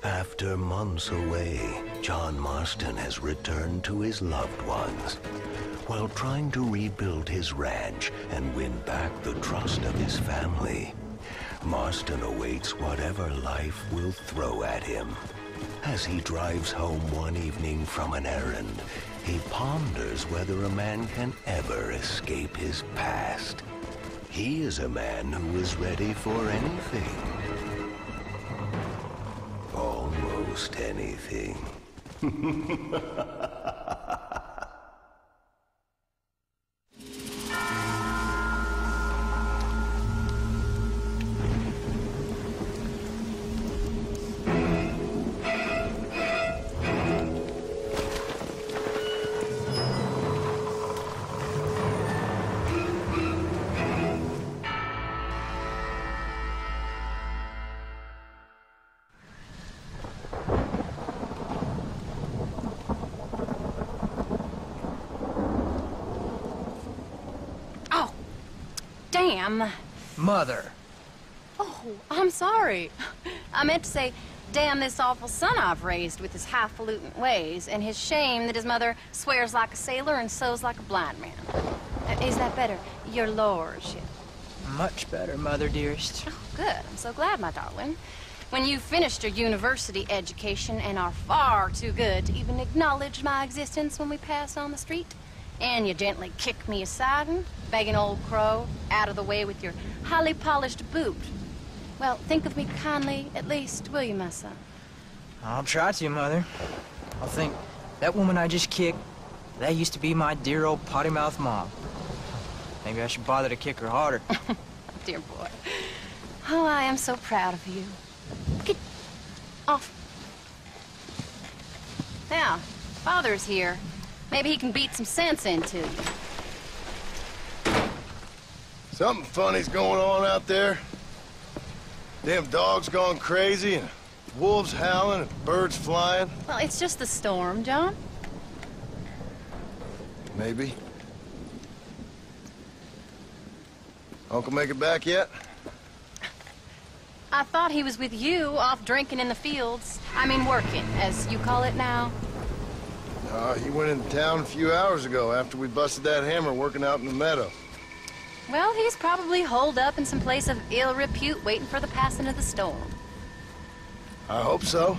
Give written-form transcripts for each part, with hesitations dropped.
After months away, John Marston has returned to his loved ones. While trying to rebuild his ranch and win back the trust of his family, Marston awaits whatever life will throw at him. As he drives home one evening from an errand, he ponders whether a man can ever escape his past. He is a man who is ready for anything. Almost anything. Damn. Mother. Oh, I'm sorry. I meant to say, damn this awful son I've raised with his highfalutin ways, and his shame that his mother swears like a sailor and sews like a blind man. Is that better, your lordship? Much better, Mother dearest. Oh, good. I'm so glad, my darling. When you've finished your university education and are far too good to even acknowledge my existence when we pass on the street, and you gently kick me aside and begging old crow out of the way with your highly polished boot. Well, think of me kindly, at least, will you, my son? I'll try to, Mother. I'll think, that woman I just kicked, that used to be my dear old potty-mouthed mom. Maybe I should bother to kick her harder. Dear boy. Oh, I am so proud of you. Get off. Now, Father's here. Maybe he can beat some sense into you. Something funny's going on out there. Damn dogs gone crazy, and wolves howling, and birds flying. Well, it's just the storm, John. Maybe. Uncle make it back yet? I thought he was with you, off drinking in the fields. I mean, working, as you call it now. He went into town a few hours ago after we busted that hammer working out in the meadow. Well, he's probably holed up in some place of ill repute waiting for the passing of the storm. I hope so.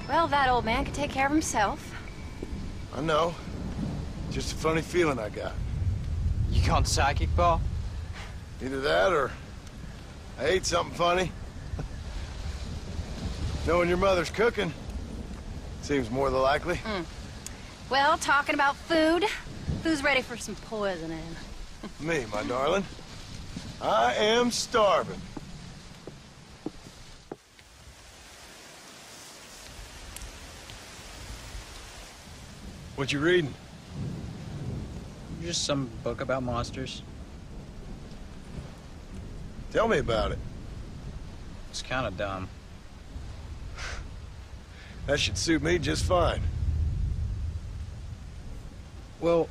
Well, that old man can take care of himself. I know. Just a funny feeling I got. You gone psychic, Pa? Either that or I ate something funny. Knowing your mother's cooking seems more than likely. Well, talking about food, who's ready for some poisoning? Me, my darling. I am starving. What you reading? Just some book about monsters. Tell me about it. It's kind of dumb. That should suit me just fine. Well,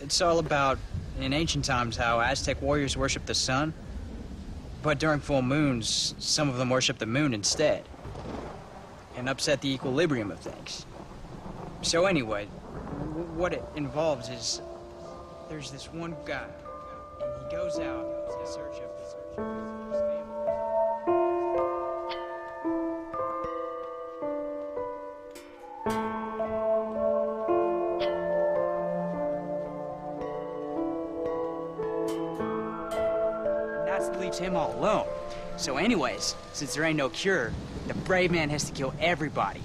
it's all about, in ancient times, how Aztec warriors worshiped the sun. But during full moons, some of them worship the moon instead. And upset the equilibrium of things. So anyway, what it involves is, there's this one guy, and he goes out in search of his family. Leaves him all alone. So anyways, since there ain't no cure, the brave man has to kill everybody.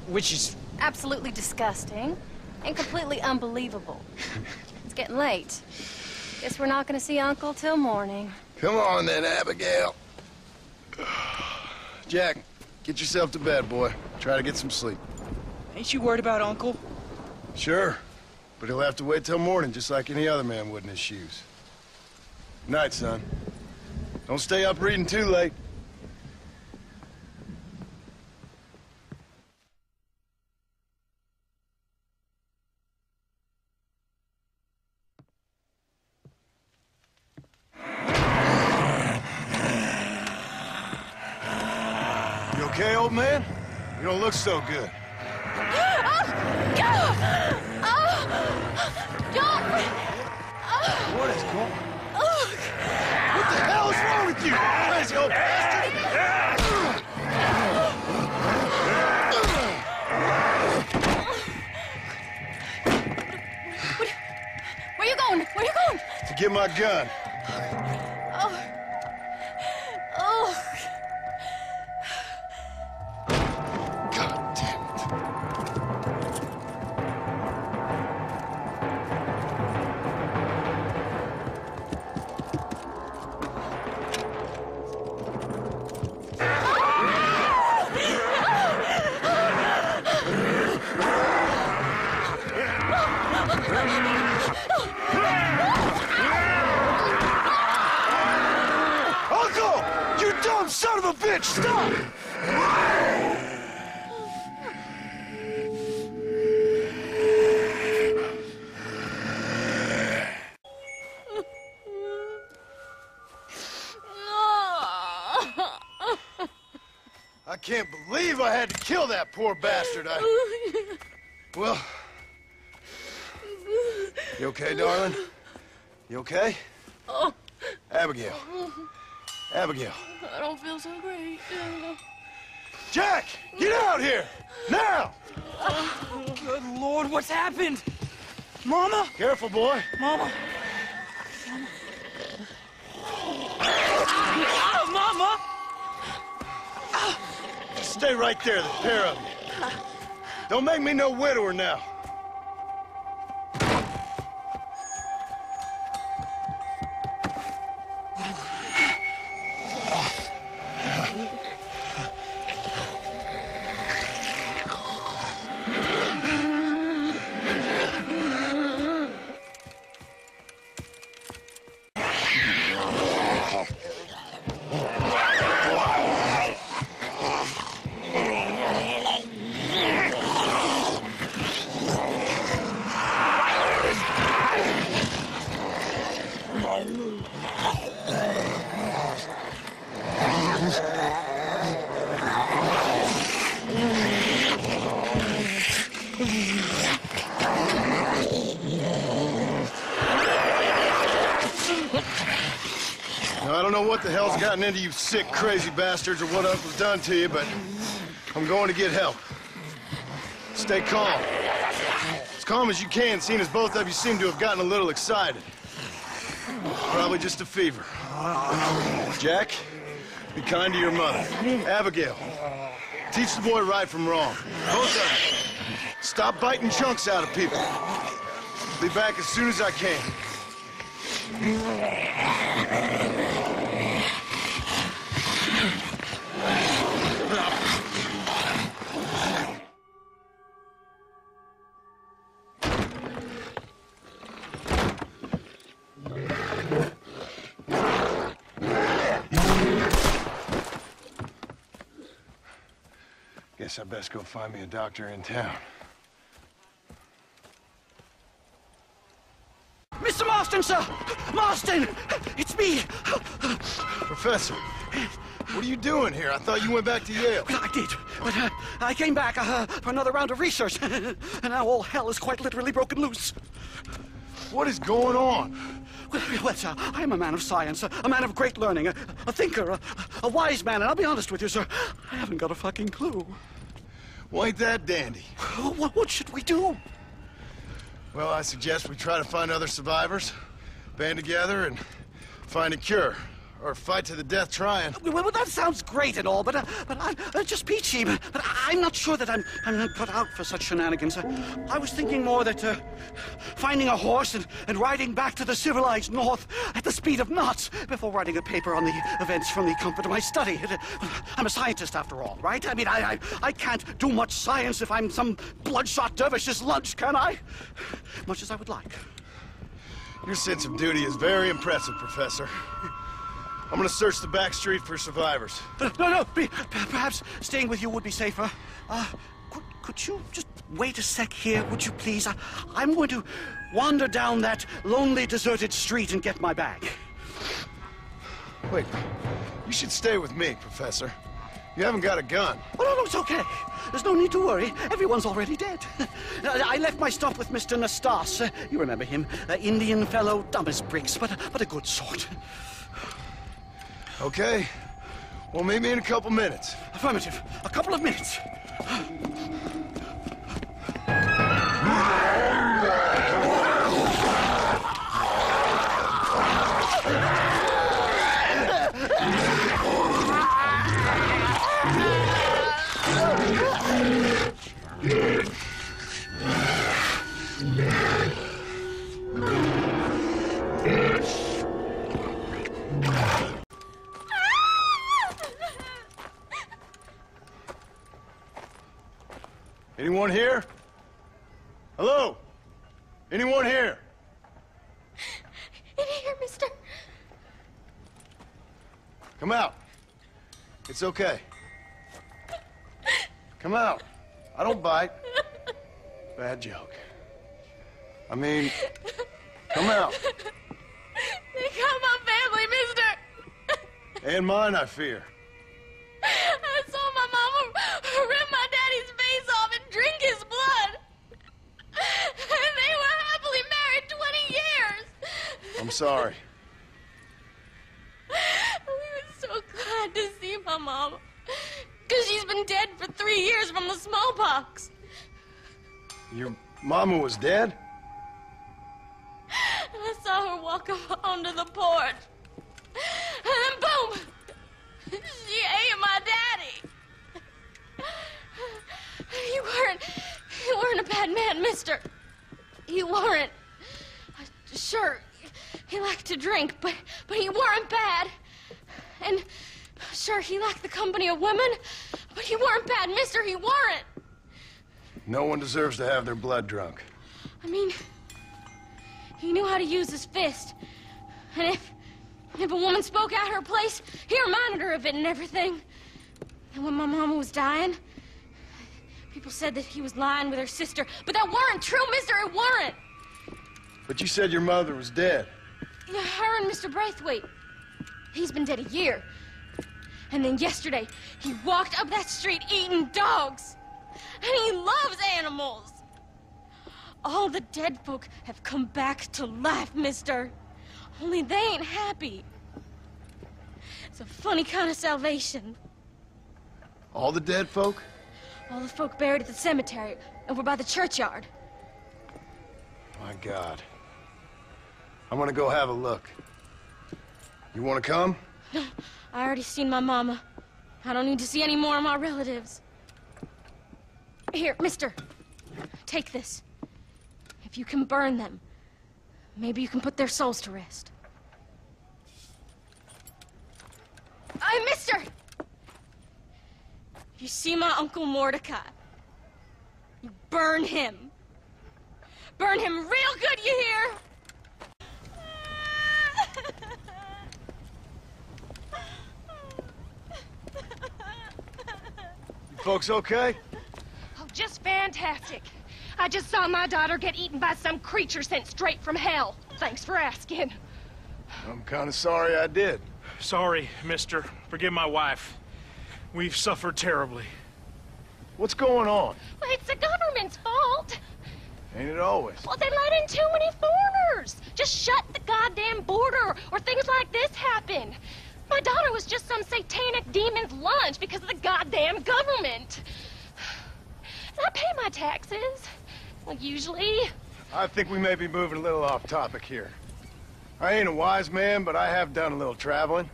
Which is... absolutely disgusting and completely unbelievable. It's getting late. Guess we're not gonna see Uncle till morning. Come on then, Abigail. Jack, get yourself to bed, boy. Try to get some sleep. Ain't you worried about Uncle? Sure, but he'll have to wait till morning just like any other man would in his shoes. Good night, son. Don't stay up reading too late. okay, old man? You don't look so good. What is going on? What the hell is wrong with you, crazy old bastard? Where you going? Where you going? To get my gun. Oh. Oh. God damn it. Uncle! You dumb son of a bitch! Stop! I can't believe I had to kill that poor bastard. Well... You okay, darling? You okay? Oh. Abigail. Abigail. I don't feel so great. Jack! Get out here! Now! Good Lord, what's happened? Mama? Careful, boy. Mama? Mama? Just stay right there, the pair of you. Don't make me no widower now. Now, I don't know what the hell's gotten into you sick, crazy bastards or what Uncle's done to you, but I'm going to get help. Stay calm. As calm as you can, seeing as both of you seem to have gotten a little excited. Probably just a fever. Jack, be kind to your mother. Abigail, teach the boy right from wrong. Both of you. Stop biting chunks out of people. Be back as soon as I can. Guess I best go find me a doctor in town. Mr. Marston, sir! Marston! It's me! Professor, what are you doing here? I thought you went back to Yale. Well, I did, but I came back for another round of research, and now all hell is quite literally broken loose. What is going on? Well, sir, I am a man of science, a man of great learning, a thinker, a wise man, and I'll be honest with you, sir, I haven't got a fucking clue. Well, ain't that dandy? What should we do? Well, I suggest we try to find other survivors, band together, and find a cure. Or fight to the death trying. Well, that sounds great and all, but I'm just peachy. But I'm not sure that I'm not put out for such shenanigans. I was thinking more that finding a horse and riding back to the civilized north at the speed of knots before writing a paper on the events from the comfort of my study. I'm a scientist after all, right? I mean, I can't do much science if I'm some bloodshot dervish's lunch, can I? Much as I would like. Your sense of duty is very impressive, Professor. I'm gonna search the back street for survivors. No, perhaps staying with you would be safer. Could you just wait a sec here, would you please? I'm going to wander down that lonely, deserted street and get my bag. Wait, you should stay with me, Professor. You haven't got a gun. Oh, no, it's okay. There's no need to worry. Everyone's already dead. I left my stop with Mr. Nastas. You remember him. Indian fellow, dumb as bricks, but a good sort. Okay. Well, meet me in a couple minutes. Affirmative. A couple of minutes. Anyone here? Hello? Anyone here? In here, mister. Come out. It's okay. Come out. I don't bite. Bad joke. I mean, come out. They got my family, mister. And mine, I fear. I saw my mama rip my daddy's face off and drink his blood. And they were happily married 20 years. I'm sorry. We were so glad to see my mama. Because she's been dead for 3 years from the smallpox. Your mama was dead? And I saw her walk up onto the porch. And then boom! She ate my daddy. You weren't a bad man, mister. You weren't. Sure, he liked to drink, but he weren't bad. And sure, he liked the company of women, but he weren't bad, mister. He weren't. No one deserves to have their blood drunk. I mean, he knew how to use his fist. And if a woman spoke out her place, he reminded her of it and everything. And when my mama was dying, people said that he was lying with her sister, but that weren't true, mister, it weren't. But you said your mother was dead. Yeah, her and Mr. Braithwaite. He's been dead a year. And then yesterday, he walked up that street eating dogs. And he loves animals. All the dead folk have come back to life, mister. Only they ain't happy. It's a funny kind of salvation. All the dead folk? All the folk buried at the cemetery over by the churchyard. My God. I'm gonna go have a look. You wanna come? No, I already seen my mama. I don't need to see any more of my relatives. Here, mister, take this. If you can burn them, maybe you can put their souls to rest. Mister! You see my Uncle Mordecai? You burn him. Burn him real good, you hear? You folks okay? Oh, just fantastic. I just saw my daughter get eaten by some creature sent straight from hell. Thanks for asking. I'm kind of sorry I did. Sorry, mister. Forgive my wife. We've suffered terribly. What's going on? Well, it's the government's fault. Ain't it always? Well, they let in too many foreigners. Just shut the goddamn border, or things like this happen. My daughter was just some satanic demon's lunch because of the goddamn government. And I pay my taxes. Well, usually. I think we may be moving a little off topic here. I ain't a wise man, but I have done a little traveling.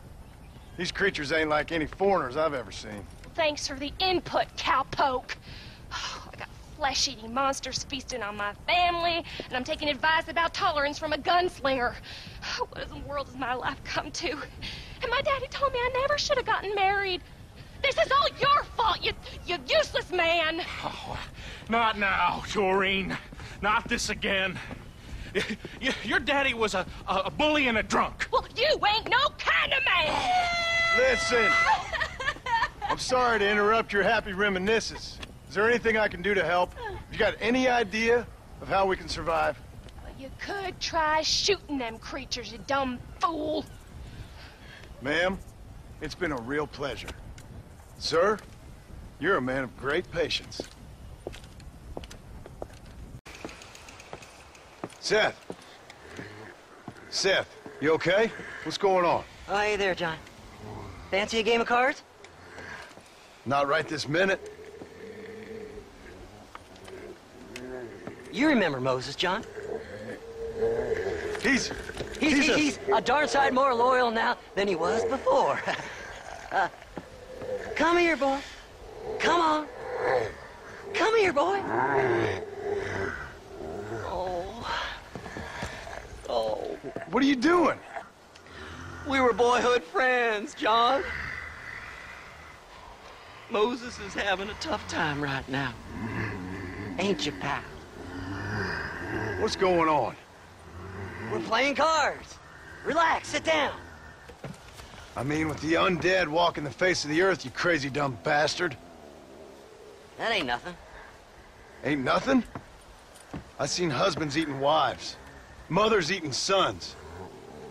These creatures ain't like any foreigners I've ever seen. Thanks for the input, cowpoke. I got flesh-eating monsters feasting on my family, and I'm taking advice about tolerance from a gunslinger. What in the world has my life come to? And my daddy told me I never should have gotten married. This is all your fault, you useless man. Oh, not now, Doreen. Not this again. Your daddy was a bully and a drunk. Well, you ain't no kind of man. Listen, I'm sorry to interrupt your happy reminiscences. Is there anything I can do to help? You got any idea of how we can survive? Well, you could try shooting them creatures, you dumb fool. Ma'am, it's been a real pleasure. Sir, you're a man of great patience. Seth. Seth, you okay? What's going on? Oh, hey there, John. Fancy a game of cards? Not right this minute. You remember Moses, John? He's He's a darn sight more loyal now than he was before. Come here, boy. Come on. Come here, boy. Oh. What are you doing? We were boyhood friends, John. Moses is having a tough time right now. Ain't you, pal? What's going on? We're playing cards. Relax, sit down. I mean, with the undead walking the face of the earth, you crazy dumb bastard. That ain't nothing. Ain't nothing? I seen husbands eating wives, mothers eating sons,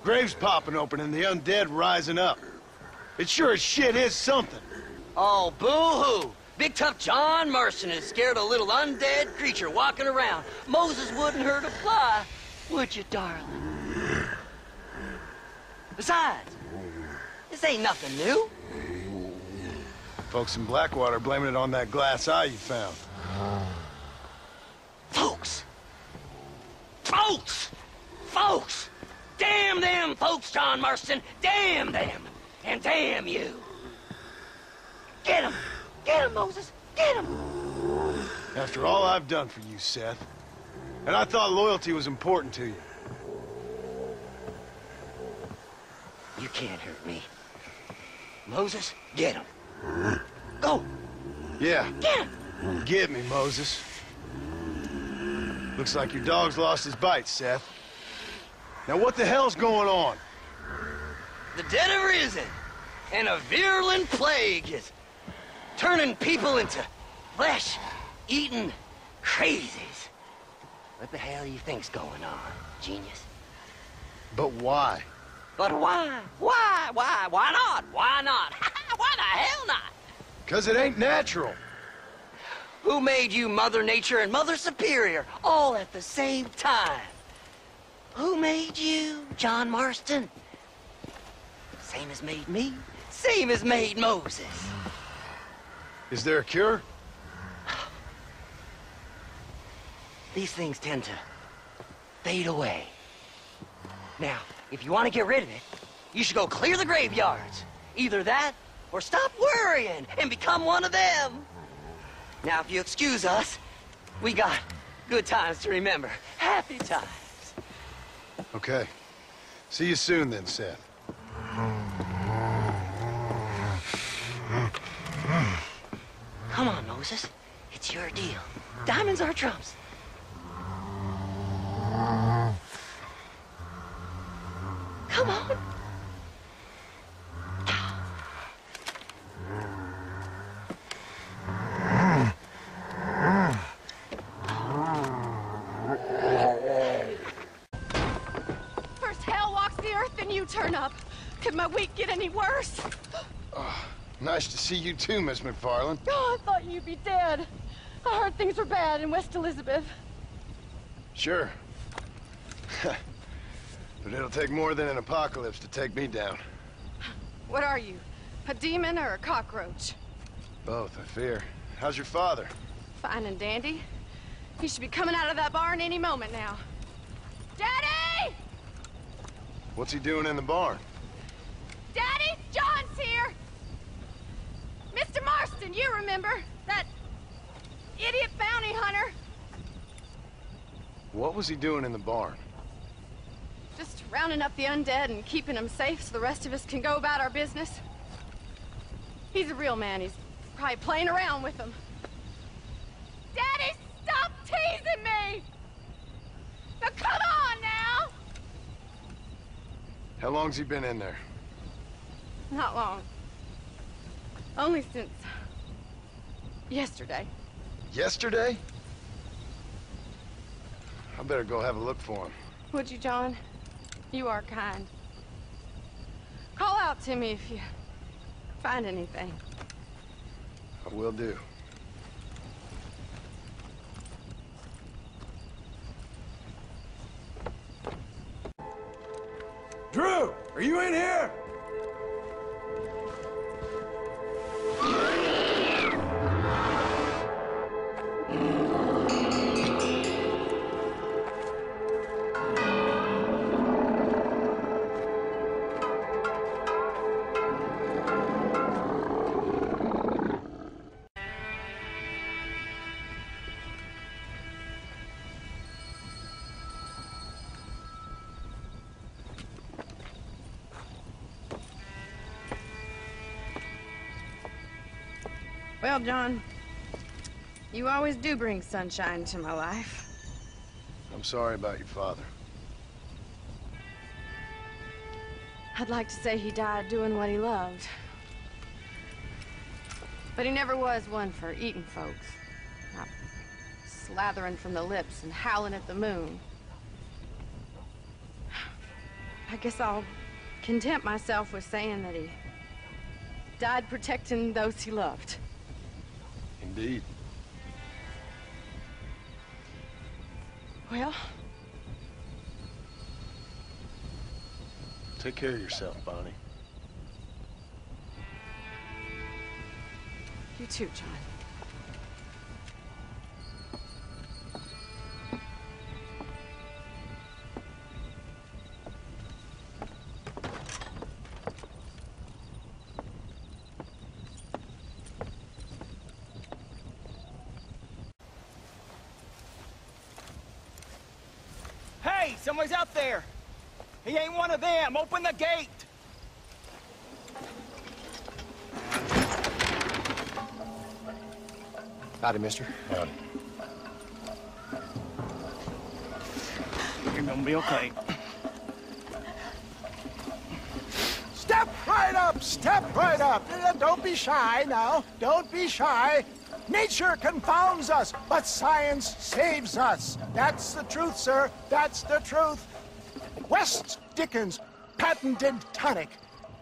graves popping open and the undead rising up. It sure as shit is something. Oh, boo-hoo. Big tough John Marston is scared of a little undead creature walking around. Moses wouldn't hurt a fly, would you, darling? Besides, this ain't nothing new. Folks in Blackwater blaming it on that glass eye you found. Folks! Folks! Folks! Damn them folks, John Marston! Damn them! And damn you! Get him! Get him, Moses! Get him! After all I've done for you, Seth. And I thought loyalty was important to you. You can't hurt me. Moses, get him. Go! Yeah. Get him! Get me, Moses. Looks like your dog's lost his bite, Seth. Now what the hell's going on? The dead have risen, and a virulent plague is turning people into flesh-eating crazies. What the hell you think's going on, genius? But why? But why? Why? Why? Why not? Why not? Why the hell not? 'Cause it ain't natural. Who made you Mother Nature and Mother Superior all at the same time? Who made you, John Marston? Same as made me, same as made Moses. Is there a cure? These things tend to fade away. Now, if you want to get rid of it, you should go clear the graveyards. Either that, or stop worrying and become one of them. Now, if you excuse us, we got good times to remember. Happy times. Okay. See you soon then, Seth. Come on, Moses. It's your deal. Diamonds are trumps. Come on. First hell walks the earth, then you turn up. Could my week get any worse? Nice to see you too, Miss McFarland. Oh, I thought you'd be dead. I heard things were bad in West Elizabeth. Sure. But it'll take more than an apocalypse to take me down. What are you? A demon or a cockroach? Both, I fear. How's your father? Fine and dandy. He should be coming out of that barn any moment now. Daddy! What's he doing in the barn? Daddy, John's here! Mr. Marston, you remember? That idiot bounty hunter? What was he doing in the barn? Just rounding up the undead and keeping them safe so the rest of us can go about our business. He's a real man. He's probably playing around with them. Daddy, stop teasing me! Now come on now! How long's he been in there? Not long. Only since yesterday. Yesterday? I better go have a look for him. Would you, John? You are kind. Call out to me if you find anything. Will do. Drew, are you in here? Well, John, you always do bring sunshine to my life. I'm sorry about your father. I'd like to say he died doing what he loved. But he never was one for eating folks. Not slathering from the lips and howling at the moon. I guess I'll content myself with saying that he died protecting those he loved. Indeed. Well, take care of yourself, Bonnie. You too, John. Hey, someone's out there. He ain't one of them. Open the gate. Howdy, mister. Howdy. You're gonna be okay. Step right up! Step right up! Don't be shy now. Don't be shy. Nature confounds us, but science saves us. That's the truth, sir. That's the truth. West Dickens patented tonic.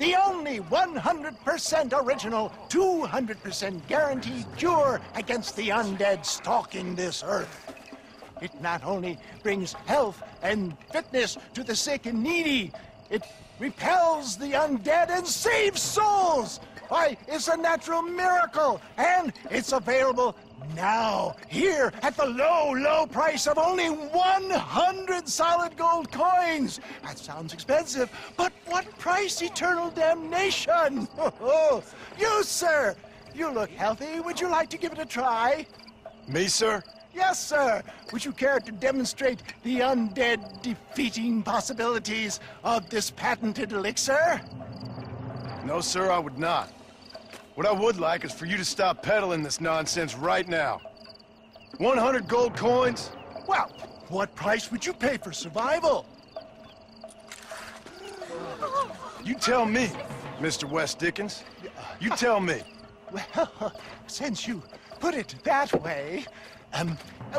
The only 100% original, 200% guaranteed cure against the undead stalking this earth. It not only brings health and fitness to the sick and needy, it repels the undead and saves souls. Why, it's a natural miracle, and it's available now, here, at the low, low price of only 100 solid gold coins. That sounds expensive, but what price? Eternal damnation. You, sir, you look healthy. Would you like to give it a try? Me, sir? Yes, sir. Would you care to demonstrate the undead defeating possibilities of this patented elixir? No, sir, I would not. What I would like is for you to stop peddling this nonsense right now. 100 gold coins? Well, what price would you pay for survival? You tell me, Mr. West Dickens. You tell me. Well, since you put it that way,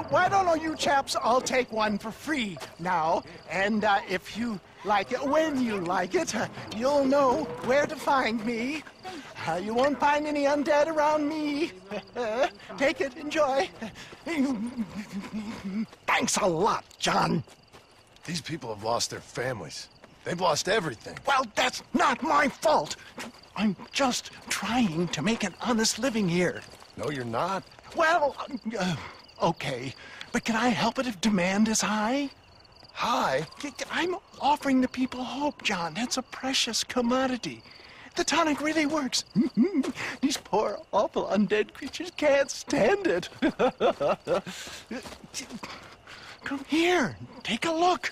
why don't all you chaps all take one for free now? And if you like it, when you like it, you'll know where to find me. You won't find any undead around me. Take it, enjoy. Thanks a lot, John. These people have lost their families. They've lost everything. Well, that's not my fault. I'm just trying to make an honest living here. No, you're not. Well, okay. But can I help it if demand is high? High? I'm offering the people hope, John. It's a precious commodity. The tonic really works. These poor, awful undead creatures can't stand it. Come here, take a look.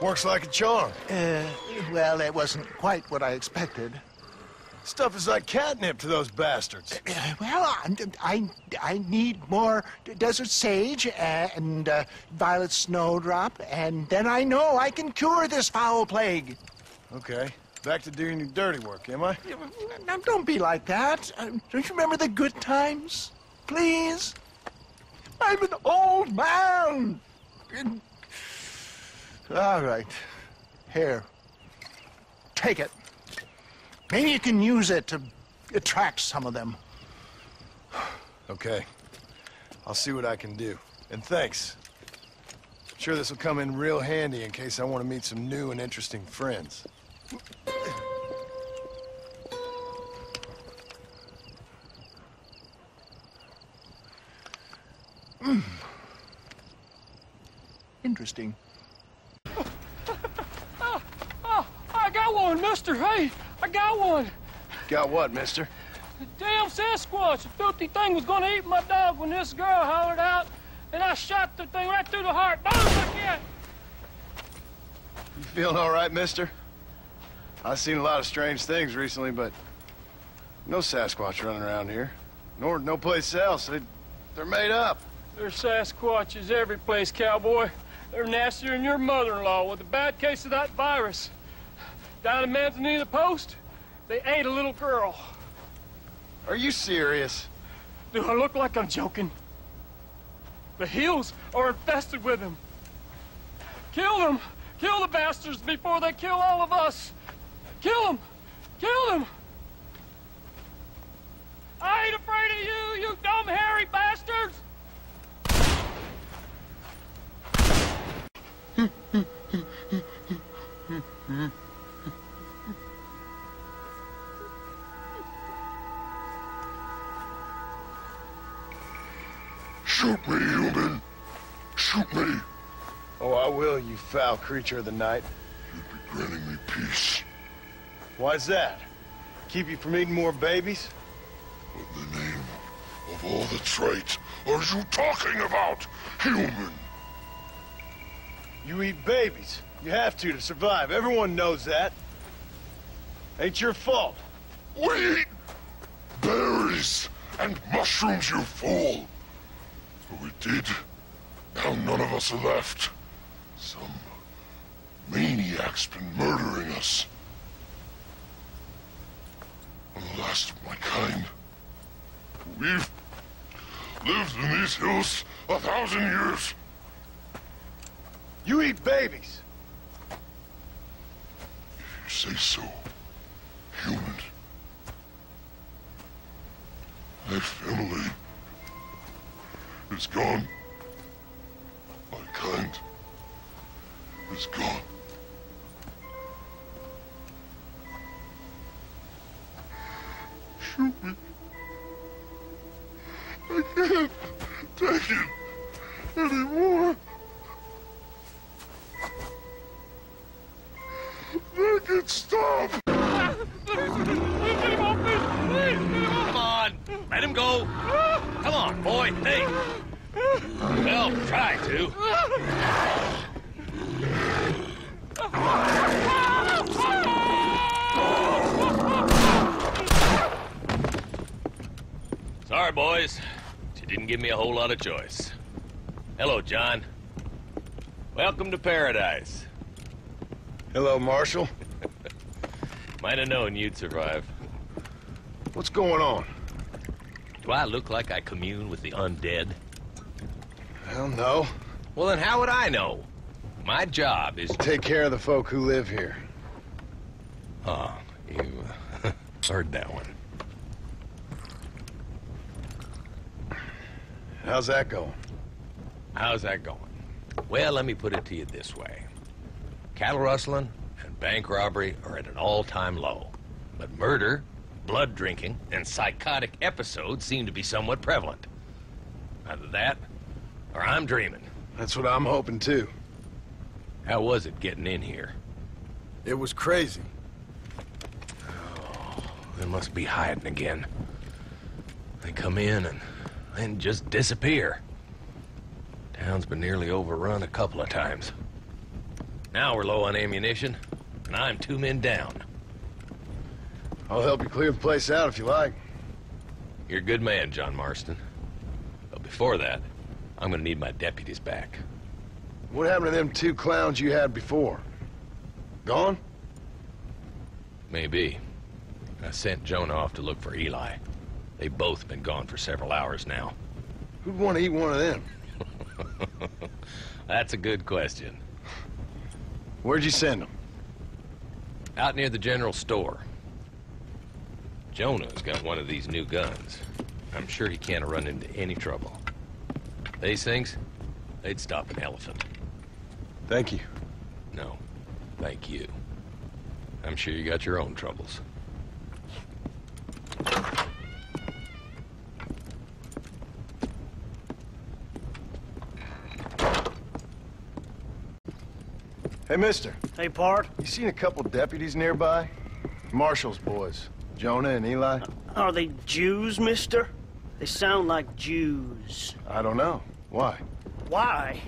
Works like a charm. Well, it wasn't quite what I expected. Stuff is like catnip to those bastards. Well, I need more desert sage and violet snowdrop, and then I know I can cure this foul plague. Okay, back to doing your dirty work, am I? Now, don't be like that. Don't you remember the good times? Please? I'm an old man. All right. Here. Take it. Maybe you can use it to attract some of them. Okay. I'll see what I can do. And thanks. I'm sure this will come in real handy in case I want to meet some new and interesting friends. Interesting. I got one, mister. Hey, I got one. Got what, mister? The damn Sasquatch. The filthy thing was gonna eat my dog when this girl hollered out, and I shot the thing right through the heart. Boom, like that. You feeling all right, mister? I've seen a lot of strange things recently, but no Sasquatch running around here. Nor no place else. They're made up. There's Sasquatches every place, cowboy. They're nastier than your mother-in-law with a bad case of that virus. Down in Manzanita Post, they ate a little girl. Are you serious? Do I look like I'm joking? The hills are infested with them. Kill them! Kill the bastards before they kill all of us! Kill them! Kill them! I ain't afraid of you, you dumb hairy bastards! Shoot me, human. Shoot me. Oh, I will, you foul creature of the night. You'd be granting me peace. Why's that? Keep you from eating more babies? What in the name of all that's right are you talking about, human? You eat babies. You have to survive. Everyone knows that. Ain't your fault. We eat berries and mushrooms, you fool. But we did. Now none of us are left. Some maniac's been murdering us. I'm the last of my kind. We've lived in these hills 1,000 years. You eat babies. If you say so, human. My family is gone. My kind is gone. Shoot me. I can't take it anymore. Make it stop. Come on, let him go. Come on, boy, think. Well, try to. Sorry, boys. You didn't give me a whole lot of choice. Hello, John. Welcome to paradise. Hello, Marshal. Might have known you'd survive. What's going on? Do I look like I commune with the undead? Hell no. Well, then how would I know? My job is to take care of the folk who live here. Oh, you heard that one. How's that going? How's that going? Well, let me put it to you this way. Cattle rustling and bank robbery are at an all-time low. But murder, blood drinking, and psychotic episodes seem to be somewhat prevalent. Either that, or I'm dreaming. That's what I'm hoping, too. How was it getting in here? It was crazy. Oh, they must be hiding again. They come in and then just disappear. Town's been nearly overrun a couple of times. Now we're low on ammunition, and I'm 2 men down. I'll help you clear the place out if you like. You're a good man, John Marston. But before that, I'm gonna need my deputies back. What happened to them 2 clowns you had before? Gone? Maybe. I sent Jonah off to look for Eli. They've both been gone for several hours now. Who'd want to eat one of them? That's a good question. Where'd you send them? Out near the general store. Jonah's got one of these new guns. I'm sure he can't run into any trouble. These things, they'd stop an elephant. Thank you. No, thank you. I'm sure you got your own troubles. Hey, mister. Hey, Pard. You seen a couple deputies nearby? Marshall's boys. Jonah and Eli? Are they Jews, mister? They sound like Jews. I don't know. Why? Why?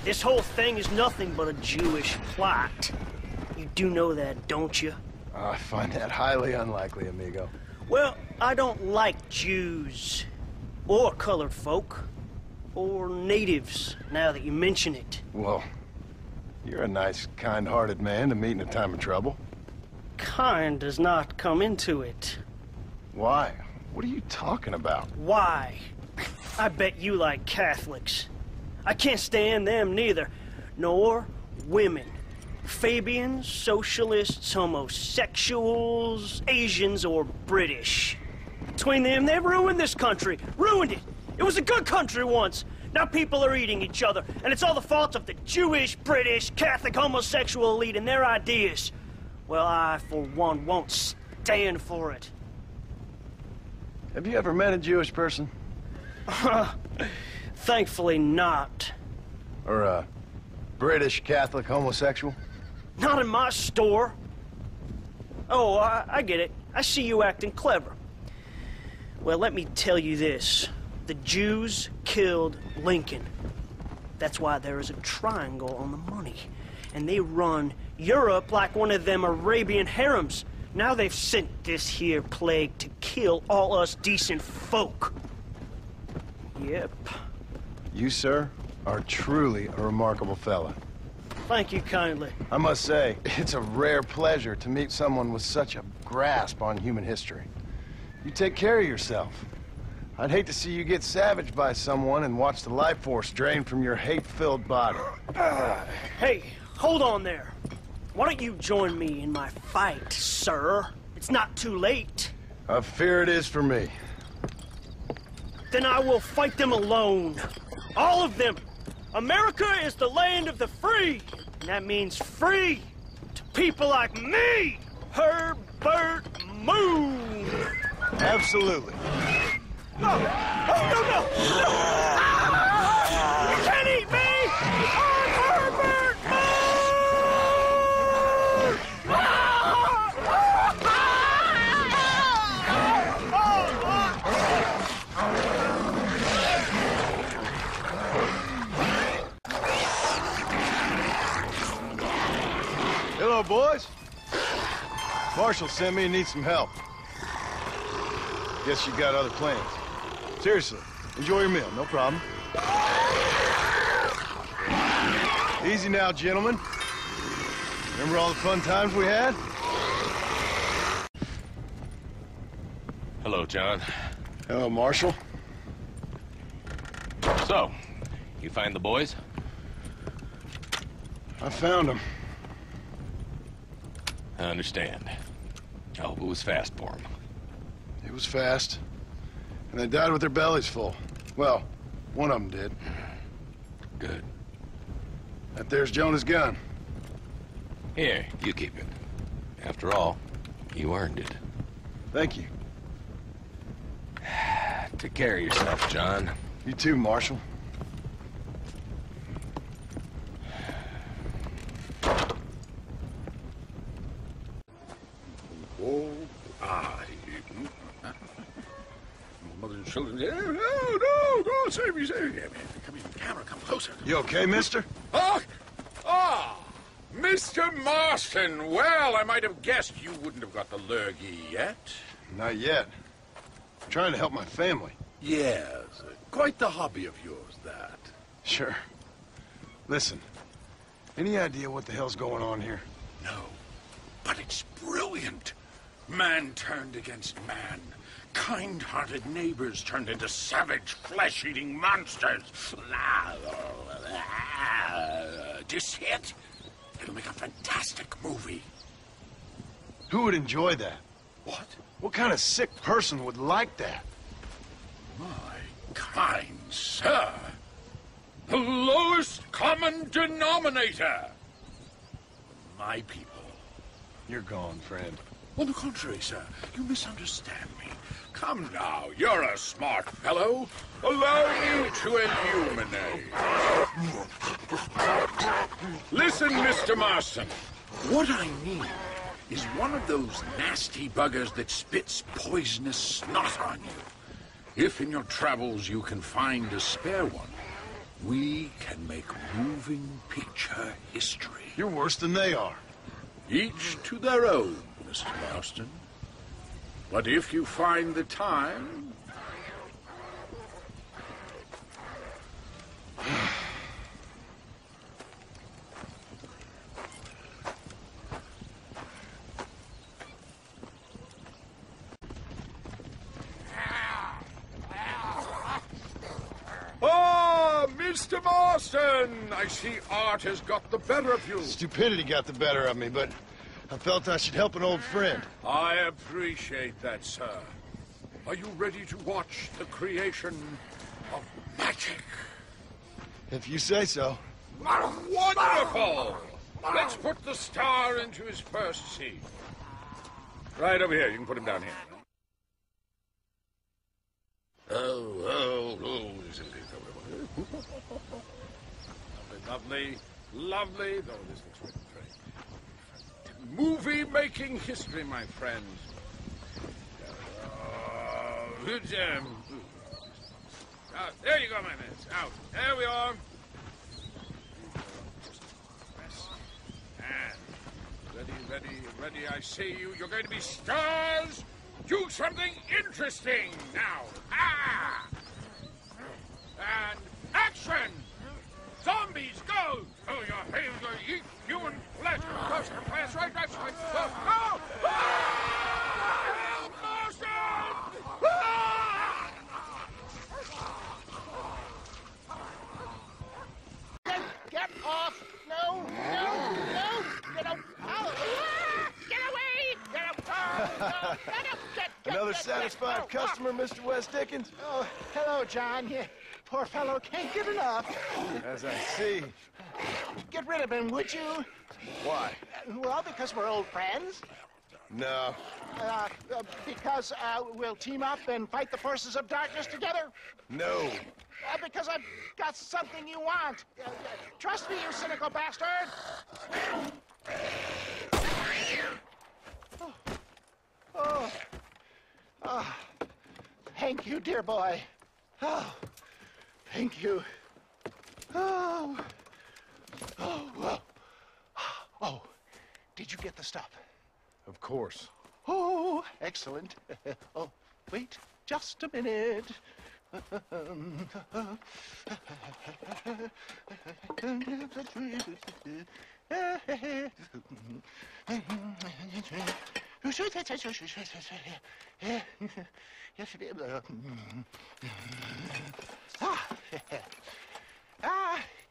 This whole thing is nothing but a Jewish plot. You do know that, don't you? I find that highly unlikely, amigo. Well, I don't like Jews. Or colored folk. Or natives, now that you mention it. Well, you're a nice, kind-hearted man to meet in a time of trouble. Kind does not come into it. Why? What are you talking about? Why? I bet you like Catholics. I can't stand them neither. Nor women. Fabians, socialists, homosexuals, Asians, or British. Between them, they've ruined this country. Ruined it. It was a good country once. Now people are eating each other, and it's all the fault of the Jewish, British, Catholic, homosexual elite and their ideas. Well, I, for one, won't stand for it. Have you ever met a Jewish person? Thankfully not. Or a British Catholic homosexual? Not in my store. Oh, I get it. I see you acting clever. Well, let me tell you this. The Jews killed Lincoln. That's why there is a triangle on the money. And they run Europe like one of them Arabian harems. Now they've sent this here plague to kill all us decent folk. Yep. You, sir, are truly a remarkable fella. Thank you kindly. I must say, it's a rare pleasure to meet someone with such a grasp on human history. You take care of yourself. I'd hate to see you get savaged by someone and watch the life force drain from your hate-filled body. Hey, hold on there. Why don't you join me in my fight, sir? It's not too late. I fear it is for me. Then I will fight them alone. All of them. America is the land of the free. And that means free to people like me, Herbert Moon. Absolutely. No! Oh, no, no! No! Ah! You can't eat me! I'm Herbert Hello, boys. Marshall sent me and needs some help. Guess you got other plans. Seriously, enjoy your meal, no problem. Easy now, gentlemen. Remember all the fun times we had? Hello, John. Hello, Marshall. So, you find the boys? I found them. I understand. I hope it was fast for them. It was fast. And they died with their bellies full. Well, one of them did. Good. That there's Jonah's gun. Here, you keep it. After all, you earned it. Thank you. Take care of yourself, John. You too, Marshall. Mother and children. No, save me. Come in, camera, come closer. You okay, mister? Me? Mr. Marston, well, I might have guessed you wouldn't have got the lurgy yet. Not yet. I'm trying to help my family. Yes, quite the hobby of yours, that. Sure. Listen, any idea what the hell's going on here? No, but it's brilliant. Man turned against man. Kind-hearted neighbors turned into savage, flesh-eating monsters. Do you see it? It'll make a fantastic movie. Who would enjoy that? What? What kind of sick person would like that? My kind sir. The lowest common denominator. My people. You're gone, friend. On the contrary, sir, you misunderstand me. Come now, you're a smart fellow. Allow me to illuminate. Listen, Mr. Marston. What I need is one of those nasty buggers that spits poisonous snot on you. If in your travels you can find a spare one, we can make moving picture history. You're worse than they are. Each to their own, Mr. Marston. But if you find the time... Ah, Mr. Marston! I see art has got the better of you. Stupidity got the better of me, but I felt I should help an old friend. I appreciate that, sir. Are you ready to watch the creation of magic? If you say so. Wonderful! Let's put the star into his first scene. Right over here. You can put him down here. Oh. Lovely. Oh, this looks very. Movie-making history, my friends. There you go, my man. Out. There we are. And ready. I see you. You're going to be stars. Do something interesting now. Ah! And action! Zombies, go! Oh, your hands are eat human flesh. That's right. Go! Ah! Marston! Ah! Get off! No! Get out! Get away! Another satisfied customer, Mr. West Dickens? Oh, hello, John. Poor fellow can't get enough. As I see. Get rid of him, would you? Why? Well, because we're old friends. No. Because we'll team up and fight the forces of darkness together. No. Because I've got something you want. Trust me, you cynical bastard. Oh. Thank you, dear boy. Oh, thank you. Oh, did you get the stuff? Of course. Oh, excellent. Oh, wait just a minute.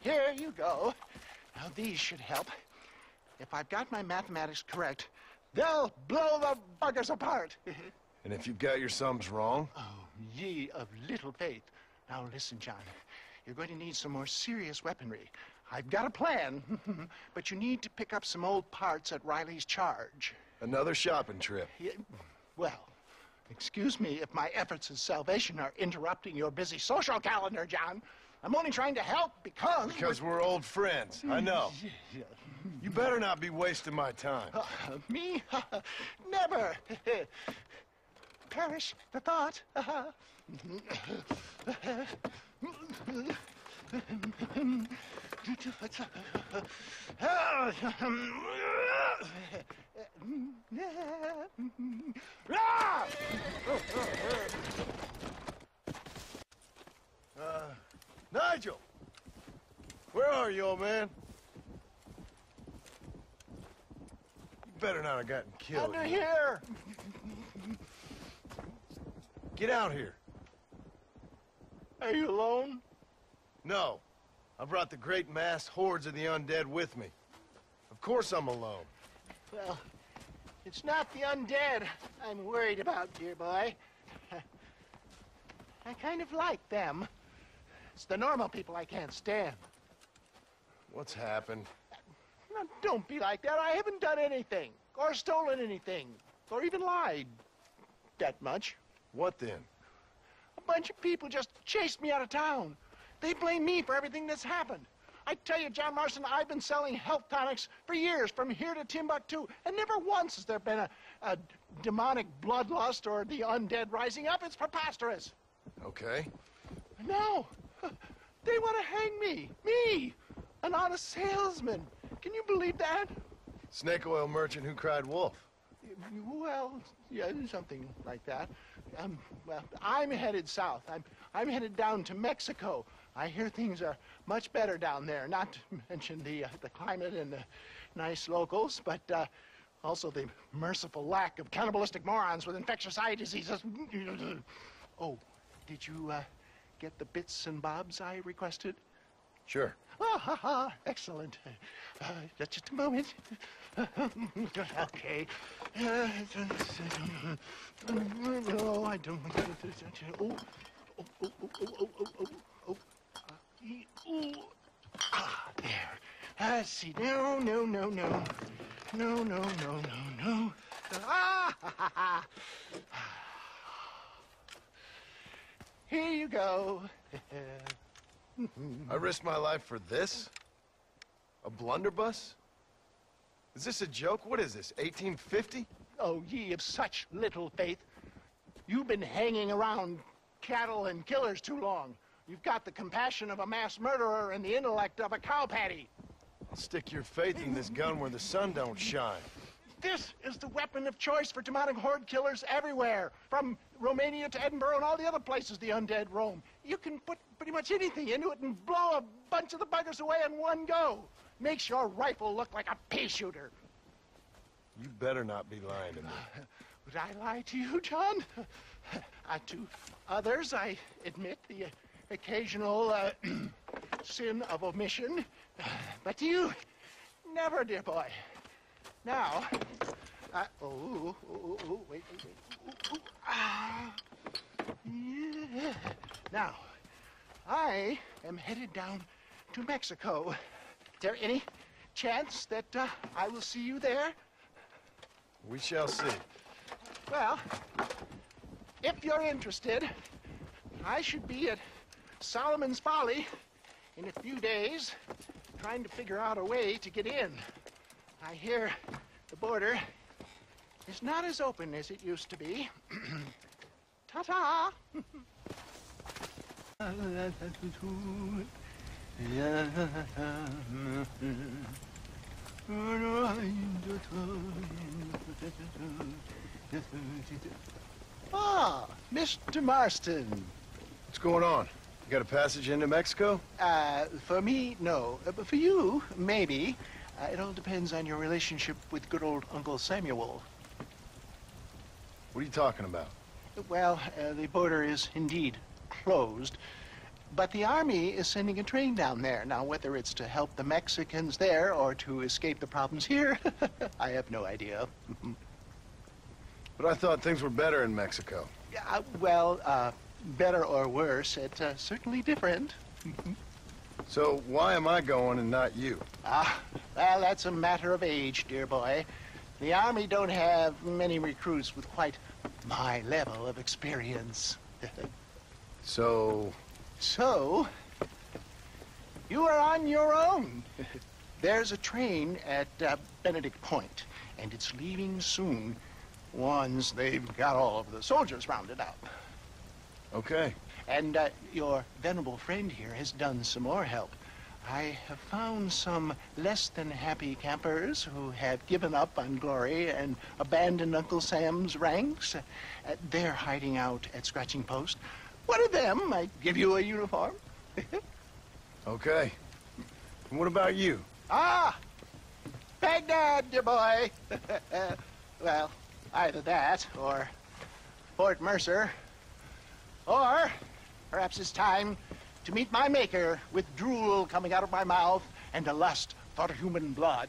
Here you go. Now these should help. If I've got my mathematics correct, they'll blow the buggers apart. And if you've got your sums wrong? Oh, ye of little faith. Now listen, John. You're going to need some more serious weaponry. I've got a plan, but you need to pick up some old parts at Riley's charge. Another shopping trip. Yeah, well, excuse me if my efforts at salvation are interrupting your busy social calendar, John. I'm only trying to help because... Because we're old friends, I know. You better not be wasting my time. Me? Never. Perish the thought. Nigel! Where are you, old man? You better not have gotten killed. Under here! Get out here. Are you alone? No. I brought the great mass hordes of the undead with me. Of course I'm alone. Well, it's not the undead I'm worried about, dear boy. I kind of like them. It's the normal people I can't stand. What's happened? Now, don't be like that. I haven't done anything, or stolen anything, or even lied that much. What then? A bunch of people just chased me out of town. They blame me for everything that's happened. I tell you, John Marston, I've been selling health tonics for years, from here to Timbuktu, and never once has there been a demonic bloodlust or the undead rising up. It's preposterous. Okay. No, they want to hang me. Me, an honest salesman. Can you believe that? Snake oil merchant who cried wolf. Well, yeah, something like that. Well, I'm headed south. I'm headed down to Mexico. I hear things are much better down there. Not to mention the climate and the nice locals, but also the merciful lack of cannibalistic morons with infectious eye diseases. Oh, did you get the bits and bobs I requested? Sure. Oh, ha, ha. Excellent. Just a moment. Okay. No, I don't. There. Let's see. No. Here you go. I risked my life for this? A blunderbuss? Is this a joke? What is this, 1850? Oh, ye of such little faith. You've been hanging around cattle and killers too long. You've got the compassion of a mass murderer and the intellect of a cow patty. I'll stick your faith in this gun where the sun don't shine. This is the weapon of choice for demonic horde killers everywhere, from Romania to Edinburgh and all the other places the undead roam. You can put pretty much anything into it and blow a bunch of the buggers away in one go. Makes your rifle look like a pea shooter. You better not be lying to me. Would I lie to you, John? To others, I admit the occasional sin of omission. But to you, never, dear boy. Now, wait. Yeah. Now, I am headed down to Mexico. Is there any chance that I will see you there? We shall see. Well, if you're interested, I should be at Solomon's Folly in a few days, trying to figure out a way to get in. I hear the border is not as open as it used to be. Ta-ta! Ah, Mr. Marston. What's going on? You got a passage into Mexico? For me, no. But for you, maybe. It all depends on your relationship with good old Uncle Samuel. What are you talking about? Well, the border is indeed closed, but the army is sending a train down there. Now, whether it's to help the Mexicans there or to escape the problems here, I have no idea. But I thought things were better in Mexico. Well, better or worse, it's certainly different. So why am I going and not you? Well, that's a matter of age, dear boy. The Army don't have many recruits with quite my level of experience. So, you are on your own. There's a train at Benedict Point, and it's leaving soon once they've got all of the soldiers rounded up. Okay. And your venerable friend here has done some more help. I have found some less than happy campers who have given up on glory and abandoned Uncle Sam's ranks. They're hiding out at Scratching Post. One of them might give you a uniform. Okay. And what about you? Ah! Baghdad, dear boy. Well, either that or Fort Mercer. Or perhaps it's time to meet my maker with drool coming out of my mouth and a lust for human blood.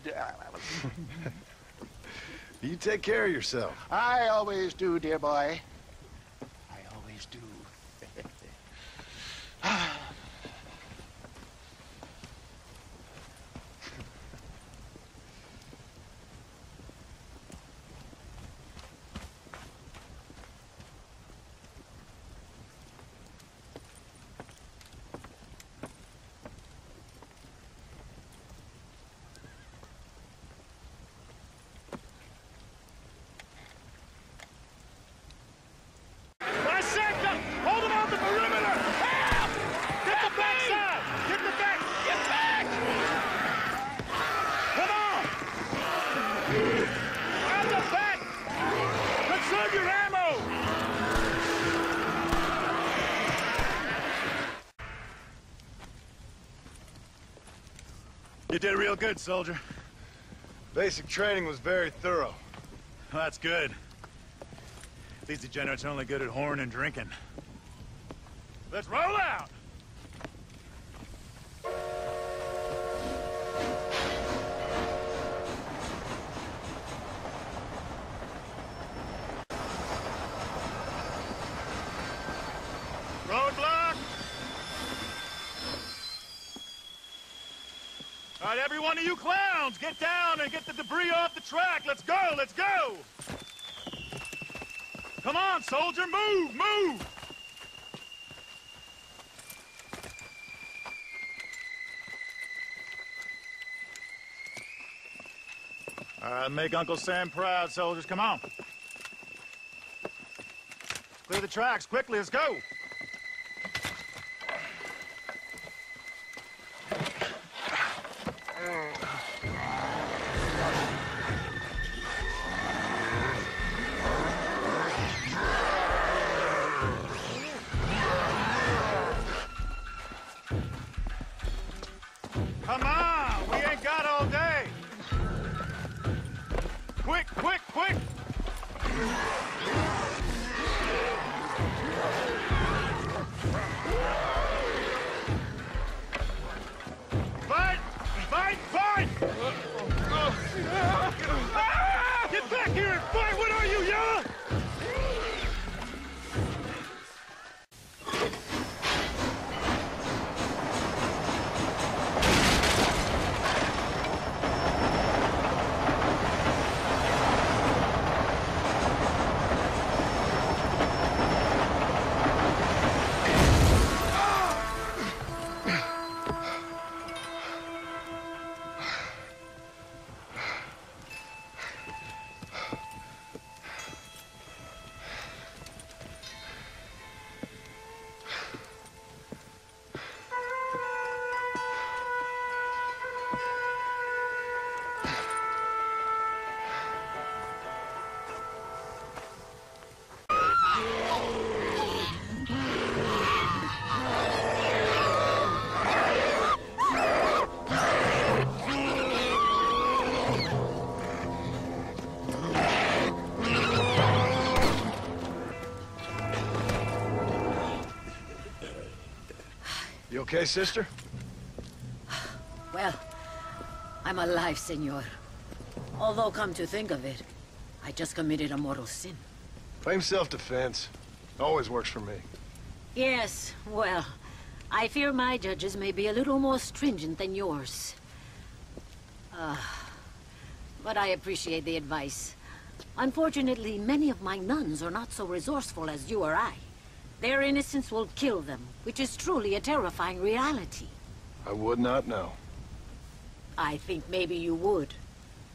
You take care of yourself. I always do, dear boy. I always do. Hold him on the perimeter! Help! Get the backside! Get the back! Get back! Come on! On the back! Conserve your ammo! You did real good, soldier. Basic training was very thorough. Well, that's good. These degenerates are only good at whoring and drinking. Let's roll out! Roadblock! All right, every one of you clowns, get down and get the debris off the track. Let's go, let's go! Come on, soldier, move, move! All right, make Uncle Sam proud, soldiers. Come on. Clear the tracks quickly. Let's go. Come on, we ain't got all day. Quick, quick, quick! Fight! Fight! Fight! Get back here and fight! What are you, young? You okay, sister? Well, I'm alive, senor. Although, come to think of it, I just committed a mortal sin. Claim self-defense. Always works for me. Yes, well, I fear my judges may be a little more stringent than yours. But I appreciate the advice. Unfortunately, many of my nuns are not so resourceful as you or I. Their innocence will kill them, which is truly a terrifying reality. I would not know. I think maybe you would.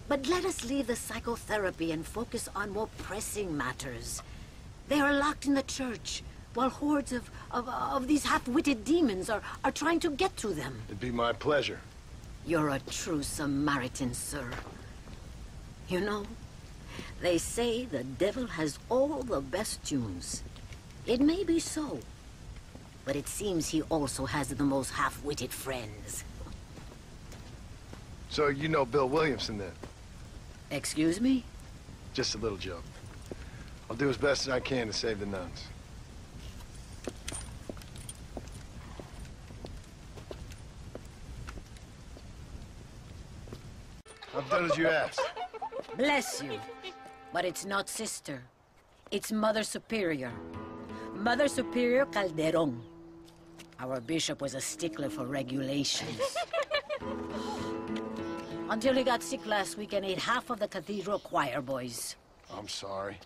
But let us leave the psychotherapy and focus on more pressing matters. They are locked in the church, while hordes of these half-witted demons are trying to get to them. It'd be my pleasure. You're a true Samaritan, sir. You know, they say the devil has all the best tunes. It may be so, but it seems he also has the most half-witted friends. So you know Bill Williamson, then? Excuse me? Just a little joke. I'll do as best as I can to save the nuns. I've done as you asked. Bless you. But it's not sister. It's Mother Superior. Mother Superior Calderon. Our bishop was a stickler for regulations. Until he got sick last week and ate half of the cathedral choir boys. I'm sorry.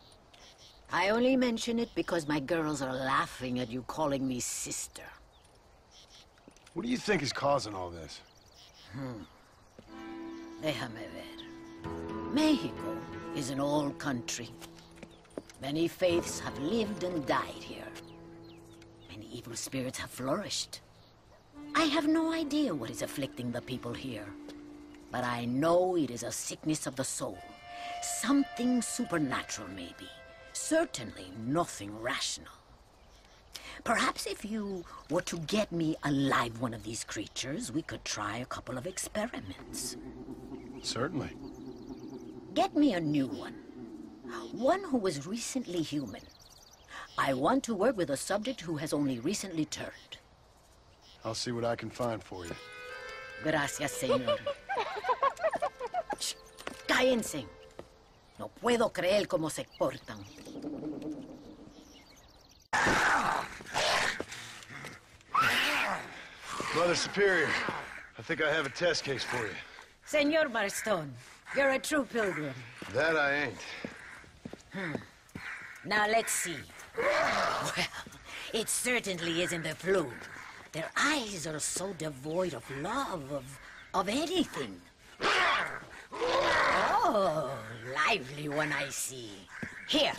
I only mention it because my girls are laughing at you calling me sister. What do you think is causing all this? Déjame ver. Mexico is an old country. Many faiths have lived and died here. Many evil spirits have flourished. I have no idea what is afflicting the people here. But I know it is a sickness of the soul. Something supernatural, maybe. Certainly nothing rational. Perhaps if you were to get me alive one of these creatures, we could try a couple of experiments. Certainly. Get me a new one. One who was recently human. I want to work with a subject who has only recently turned. I'll see what I can find for you. Gracias, señor. Shh, cállense. No puedo creer cómo se portan. Mother Superior, I think I have a test case for you. Señor Marston, you're a true pilgrim. That I ain't. Now let's see. Well, it certainly isn't the flu. Their eyes are so devoid of love, of anything. Oh, lively one I see. Here.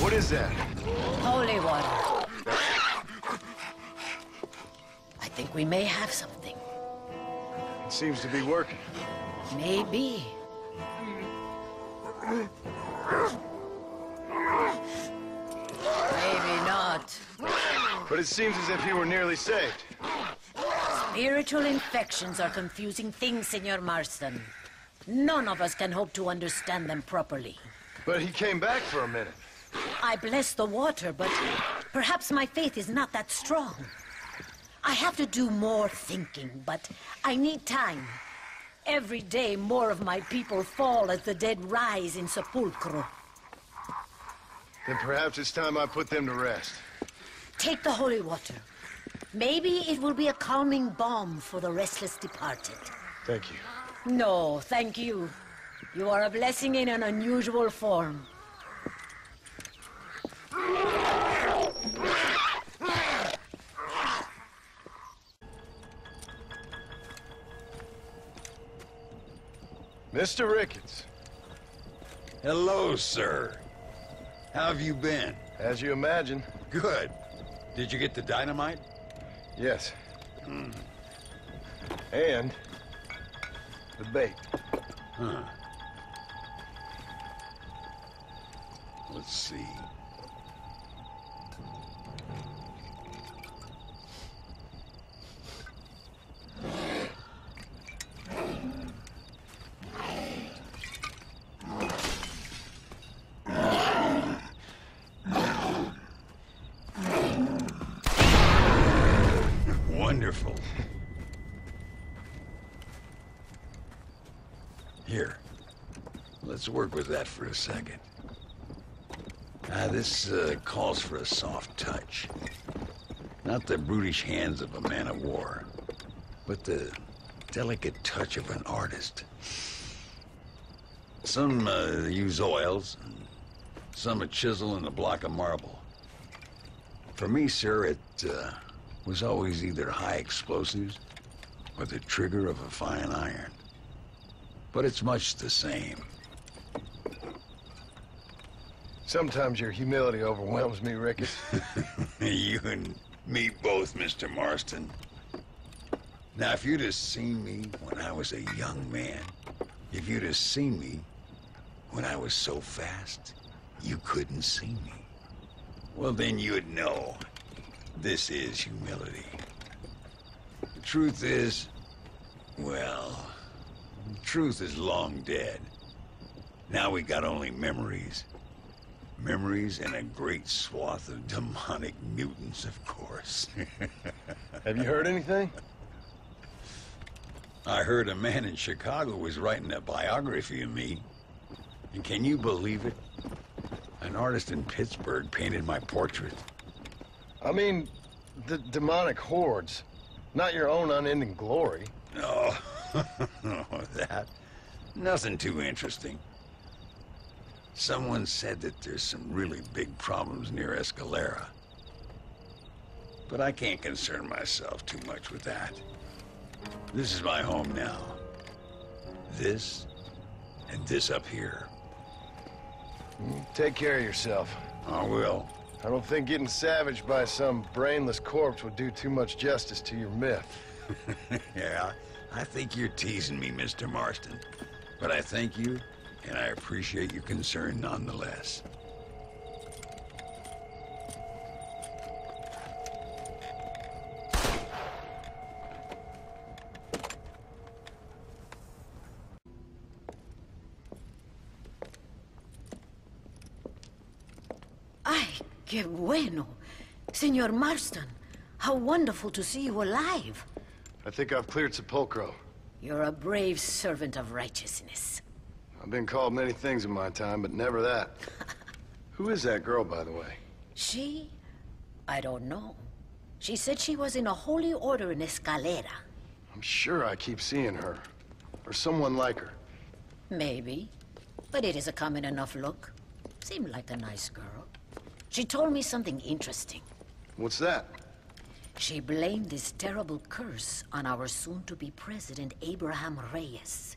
What is that? Holy water. I think we may have something. It seems to be working. Maybe. Maybe not. But it seems as if he were nearly saved. Spiritual infections are confusing things, Senor Marston. None of us can hope to understand them properly. But he came back for a minute. I bless the water, but perhaps my faith is not that strong. I have to do more thinking, but I need time. Every day, more of my people fall as the dead rise in sepulchro. Then perhaps it's time I put them to rest. Take the holy water. Maybe it will be a calming balm for the restless departed. Thank you. No, thank you. You are a blessing in an unusual form. Mr. Ricketts. Hello, sir. How have you been? As you imagine. Good. Did you get the dynamite? Yes. And the bait. Huh. Let's see. Wonderful. Here, let's work with that for a second. This calls for a soft touch. Not the brutish hands of a man of war, but the delicate touch of an artist. Some use oils, and some a chisel and a block of marble. For me, sir, it was always either high explosives or the trigger of a fine iron. But it's much the same. Sometimes your humility overwhelms me, Ricketts. You and me both, Mr. Marston. Now, if you'd have seen me when I was a young man, if you'd have seen me when I was so fast, you couldn't see me. Well, then you'd know this is humility. The truth is, well, the truth is long dead. Now we got only memories. Memories and a great swath of demonic mutants, of course. Have you heard anything? I heard a man in Chicago was writing a biography of me. And can you believe it? An artist in Pittsburgh painted my portrait. I mean, the demonic hordes, not your own unending glory. No, that. Nothing too interesting. Someone said that there's some really big problems near Escalera. But I can't concern myself too much with that. This is my home now. This, and this up here. Take care of yourself. I will. I don't think getting savaged by some brainless corpse would do too much justice to your myth. Yeah, I think you're teasing me, Mr. Marston. But I thank you, and I appreciate your concern nonetheless. Ay, qué bueno. Senor Marston, how wonderful to see you alive. I think I've cleared Sepulcro. You're a brave servant of righteousness. I've been called many things in my time, but never that. Who is that girl, by the way? She? I don't know. She said she was in a holy order in Escalera. I'm sure I keep seeing her. Or someone like her. Maybe. But it is a common enough look. Seemed like a nice girl. She told me something interesting. What's that? She blamed this terrible curse on our soon-to-be president, Abraham Reyes.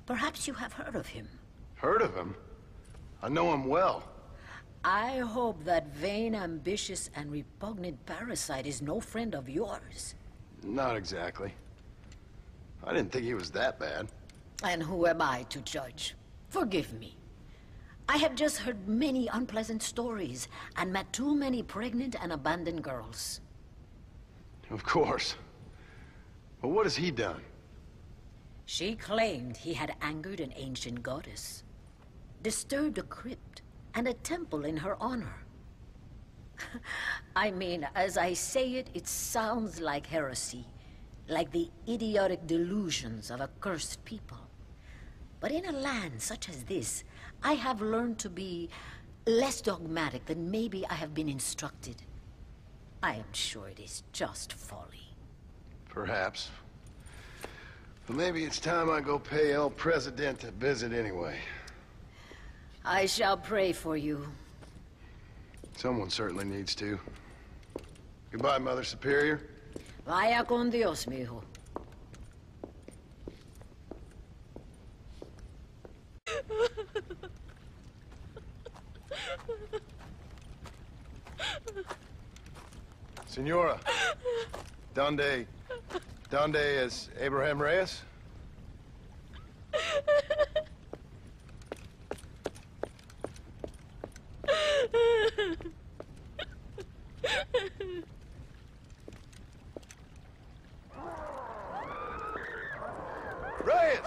Perhaps you have heard of him. Heard of him? I know him well. I hope that vain, ambitious, and repugnant parasite is no friend of yours. Not exactly. I didn't think he was that bad. And who am I to judge? Forgive me. I have just heard many unpleasant stories and met too many pregnant and abandoned girls. Of course. But what has he done? She claimed he had angered an ancient goddess, disturbed a crypt and a temple in her honor. I mean, as I say it, it sounds like heresy, like the idiotic delusions of a cursed people. But in a land such as this, I have learned to be less dogmatic than maybe I have been instructed. I am sure it is just folly. Perhaps. But maybe it's time I go pay El Presidente a visit anyway. I shall pray for you. Someone certainly needs to. Goodbye, Mother Superior. Vaya con Dios, mijo. Senora, Donde is Abraham Reyes? Reyes!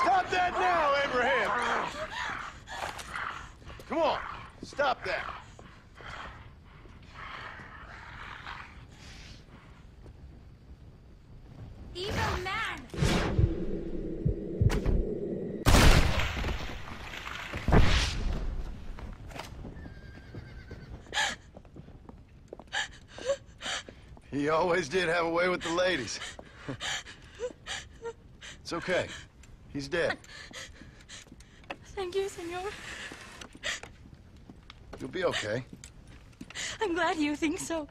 Stop that now, Abraham! Come on, stop that. Evil man! He always did have a way with the ladies. It's okay. He's dead. Thank you, senor. You'll be okay. I'm glad you think so,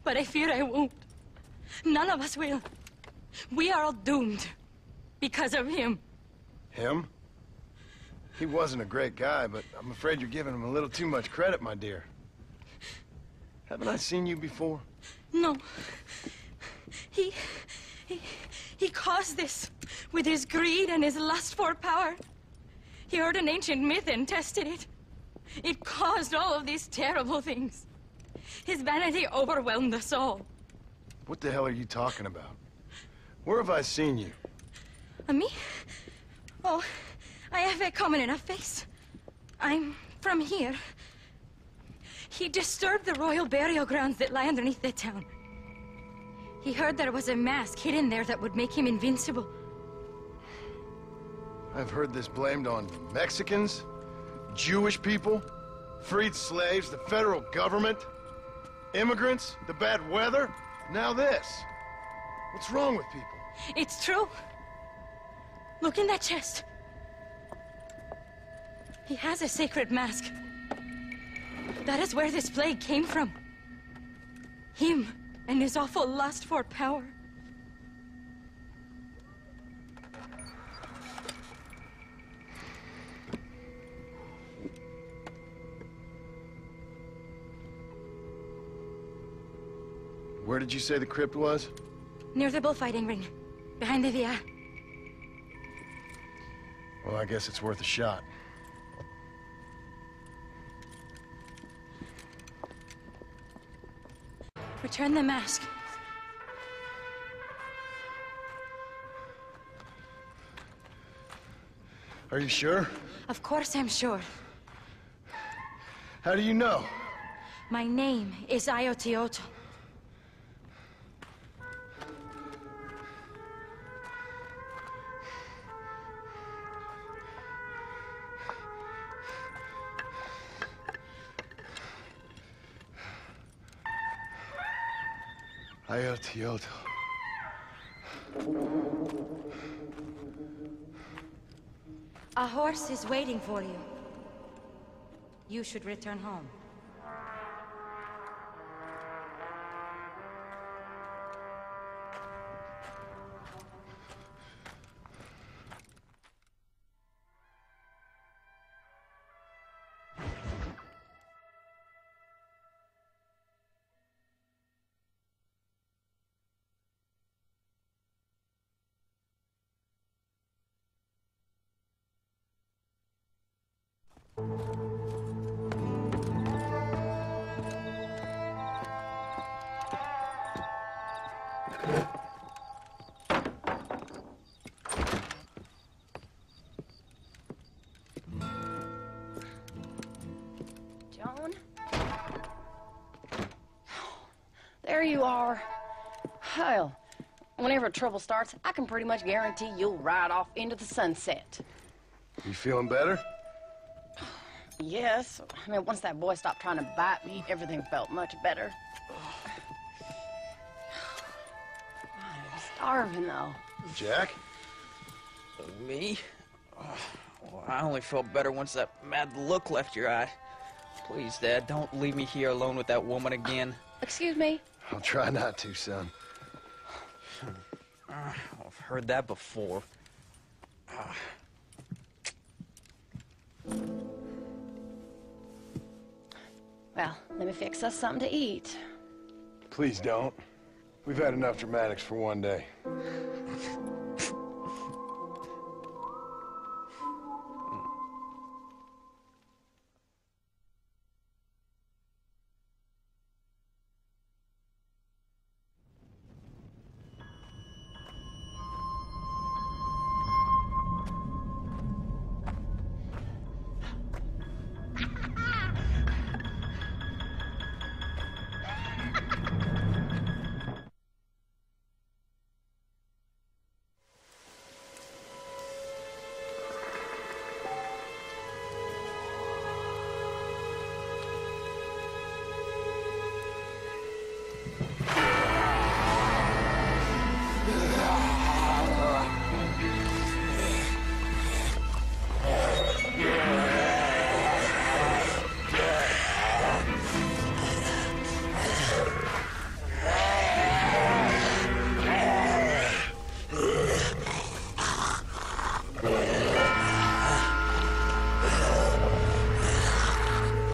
but I fear I won't. None of us will. We are all doomed because of him. Him? He wasn't a great guy, but I'm afraid you're giving him a little too much credit, my dear. Haven't I seen you before? No. He caused this with his greed and his lust for power. He heard an ancient myth and tested it. It caused all of these terrible things. His vanity overwhelmed us all. What the hell are you talking about? Where have I seen you? Me? Oh, I have a common enough face. I'm from here. He disturbed the royal burial grounds that lie underneath the town. He heard there was a mask hidden there that would make him invincible. I've heard this blamed on Mexicans, Jewish people, freed slaves, the federal government, immigrants, the bad weather, now this. What's wrong with people? It's true. Look in that chest. He has a sacred mask. That is where this plague came from. Him and his awful lust for power. Where did you say the crypt was? Near the bullfighting ring, behind the Via. Well, I guess it's worth a shot. Return the mask. Are you sure? Of course I'm sure. How do you know? My name is Ayotioto. Ayotioto. A horse is waiting for you. You should return home. Joan? There you are. Hell, whenever trouble starts, I can pretty much guarantee you'll ride off into the sunset. You feeling better? Yes. I mean, once that boy stopped trying to bite me, everything felt much better. I'm starving, though. Jack? Me? Well, I only felt better once that mad look left your eye. Please, Dad, don't leave me here alone with that woman again. Excuse me? I'll try not to, son. I've heard that before. Well, let me fix us something to eat. Please don't. We've had enough dramatics for one day.